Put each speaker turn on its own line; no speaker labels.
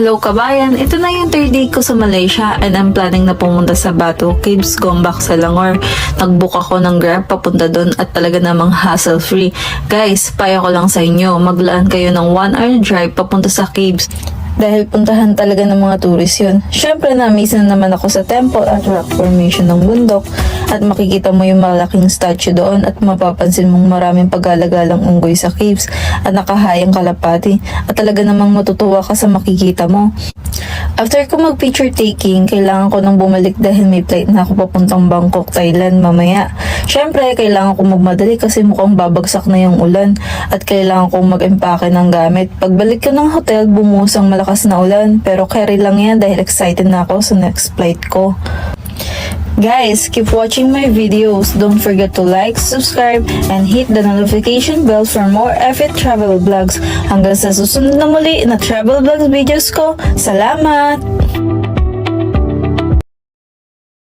Hello kabayan, ito na yung third day ko sa Malaysia and I'm planning na pumunta sa Batu Caves, Gombak, Selangor. Nag-book ako ng Grab papunta doon at talaga namang hassle-free. Guys, payo ko lang sa inyo, maglaan kayo ng 1 hour drive papunta sa caves. Dahil puntahan talaga ng mga tourist yun. Syempre na-miss na naman ako sa temple at rock formation ng bundok at makikita mo yung malaking statue doon at mapapansin mong maraming paggalagalang unggoy sa caves at nakahayang kalapati at talaga namang matutuwa ka sa makikita mo. After ko mag-picture taking, kailangan ko nang bumalik dahil may flight na ako papuntang Bangkok, Thailand mamaya. Syempre, kailangan ko magmadali kasi mukhang babagsak na yung ulan at kailangan kong mag-empake ng gamit. Pagbalik ko ng hotel, bumuhos ang malakas na ulan pero carry lang yan dahil excited na ako sa next flight ko. Guys, keep watching my videos. Don't forget to like, subscribe, and hit the notification bell for more epic travel vlogs. Hanggang sa susunod na muli na travel vlogs videos ko. Salamat!